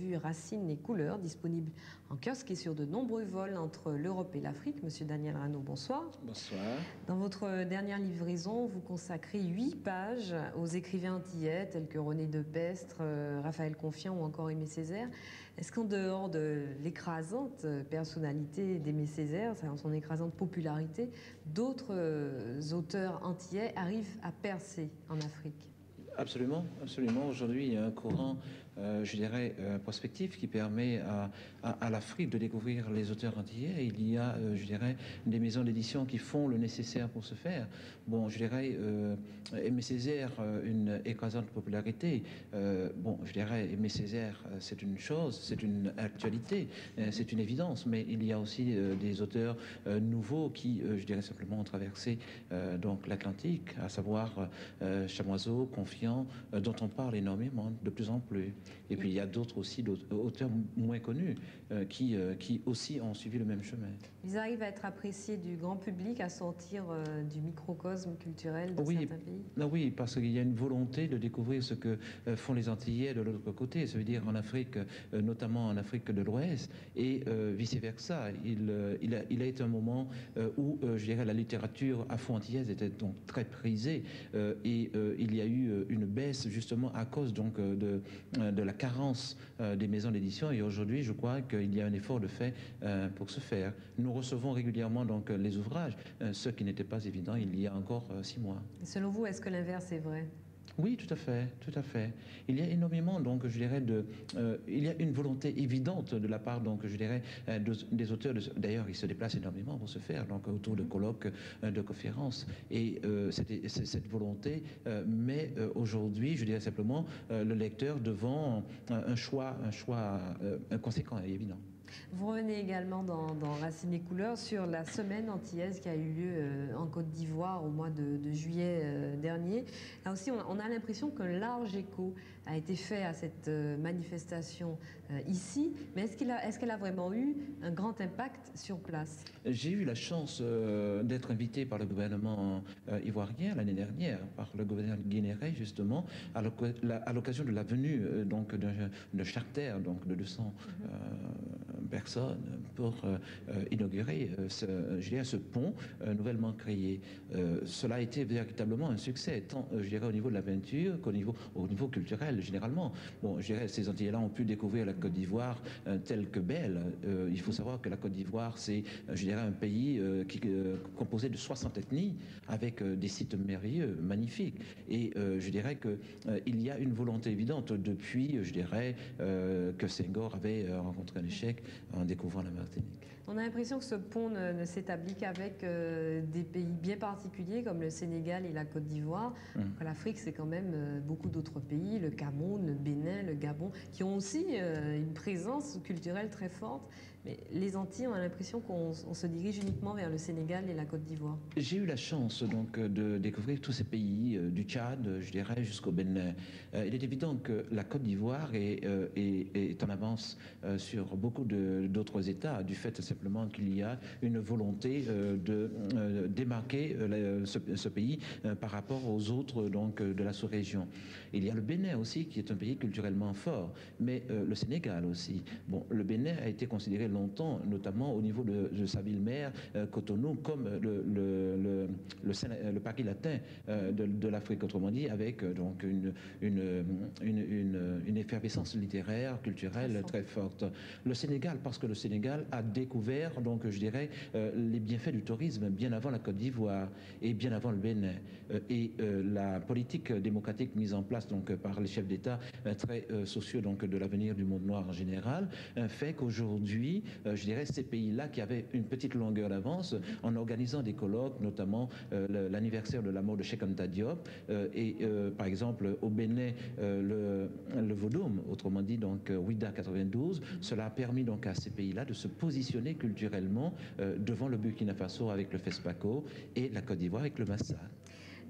revue Racines et couleurs, disponible en kiosque et sur de nombreux vols entre l'Europe et l'Afrique. Monsieur Daniel Rano, bonsoir. Bonsoir. Dans votre dernière livraison, vous consacrez 8 pages aux écrivains antillais tels que René Depestre, Raphaël Confiant ou encore Aimé Césaire. Est-ce qu'en dehors de l'écrasante personnalité d'Aimé Césaire, son écrasante popularité, d'autres auteurs antillais arrivent à percer en Afrique ? Absolument, absolument. Aujourd'hui, il y a un courant, je dirais, prospectif qui permet à l'Afrique de découvrir les auteurs antillais. Il y a, je dirais, des maisons d'édition qui font le nécessaire pour ce faire. Bon, je dirais, Aimé Césaire, une écrasante popularité. Bon, je dirais, Aimé Césaire, c'est une chose, c'est une actualité, c'est une évidence. Mais il y a aussi des auteurs nouveaux qui, je dirais simplement, ont traversé donc l'Atlantique, à savoir Chamoiseau, Confiant, dont on parle énormément, de plus en plus. Et puis il y a d'autres aussi, d'autres auteurs moins connus qui aussi ont suivi le même chemin. Ils arrivent à être appréciés du grand public, à sortir du microcosme culturel de certains pays. Oui, parce qu'il y a une volonté de découvrir ce que font les Antillais de l'autre côté, ça veut dire en Afrique, notamment en Afrique de l'Ouest, et vice-versa. Il a été un moment où, je dirais, la littérature afro-antillaise était donc très prisée, et il y a eu une baisse justement à cause donc de la carence des maisons d'édition, et aujourd'hui je crois qu'il y a un effort de fait pour ce faire. Nous recevons régulièrement donc les ouvrages, ce qui n'était pas évident il y a encore 6 mois. Et selon vous, est-ce que l'inverse est vrai ? Oui, tout à fait, tout à fait. Il y a énormément, donc, je dirais, il y a une volonté évidente de la part, donc, je dirais, des auteurs. D'ailleurs, ils se déplacent énormément pour se faire, donc, autour de colloques, de conférences. Et cette volonté met aujourd'hui, je dirais simplement, le lecteur devant un choix conséquent et évident. Vous revenez également dans Racines et couleurs sur la semaine antillaise qui a eu lieu en Côte d'Ivoire au mois de juillet dernier. Là aussi, on a l'impression qu'un large écho a été fait à cette manifestation ici, mais est-ce qu'elle a vraiment eu un grand impact sur place ? J'ai eu la chance d'être invité par le gouvernement ivoirien l'année dernière, par le gouverneur Guénéré justement, à l'occasion de la venue donc de charter, donc de 200 personnes pour inaugurer ce pont nouvellement créé. Cela a été véritablement un succès, tant je dirais au niveau de la peinture qu'au niveau culturel généralement. Bon, je dirais ces Antillais-là ont pu découvrir la Côte d'Ivoire telle que belle. Il faut savoir que la Côte d'Ivoire, c'est, je dirais, un pays composé de 60 ethnies avec des sites merveilleux, magnifiques. Et je dirais qu'il y a une volonté évidente depuis, je dirais, que Senghor avait rencontré un échec en découvrant la Martinique. On a l'impression que ce pont ne s'établit qu'avec des pays bien particuliers comme le Sénégal et la Côte d'Ivoire. L'Afrique, c'est quand même beaucoup d'autres pays, le Cameroun, le Bénin, le Gabon, qui ont aussi une présence culturelle très forte. Mais les Antilles, on a l'impression qu'on se dirige uniquement vers le Sénégal et la Côte d'Ivoire. J'ai eu la chance donc de découvrir tous ces pays, du Tchad, je dirais, jusqu'au Bénin. Il est évident que la Côte d'Ivoire est en avance sur beaucoup d'autres États, du fait simplement qu'il y a une volonté de démarquer ce pays par rapport aux autres donc, de la sous-région. Il y a le Bénin aussi, qui est un pays culturellement fort, mais le Sénégal aussi. Bon, le Bénin a été considéré longtemps, notamment au niveau de sa ville-mère, Cotonou, comme le Paris latin de l'Afrique, autrement dit, avec donc une effervescence littéraire, culturelle très forte. Le Sénégal, parce que le Sénégal a découvert, donc je dirais, les bienfaits du tourisme bien avant la Côte d'Ivoire et bien avant le Bénin. Et la politique démocratique mise en place donc par les chefs d'État très sociaux donc de l'avenir du monde noir en général fait qu'aujourd'hui, je dirais, ces pays-là qui avaient une petite longueur d'avance en organisant des colloques, notamment l'anniversaire de la mort de Cheikh Anta Diop et par exemple au Bénin le Vodou, autrement dit donc Ouida 92, cela a permis donc à ces pays-là de se positionner culturellement devant le Burkina Faso avec le FESPACO et la Côte d'Ivoire avec le Massa.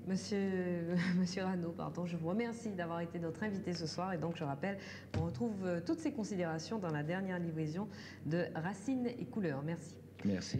Monsieur Rano, pardon, je vous remercie d'avoir été notre invité ce soir. Et donc, je rappelle, on retrouve toutes ces considérations dans la dernière livraison de Racines et couleurs. Merci. Merci.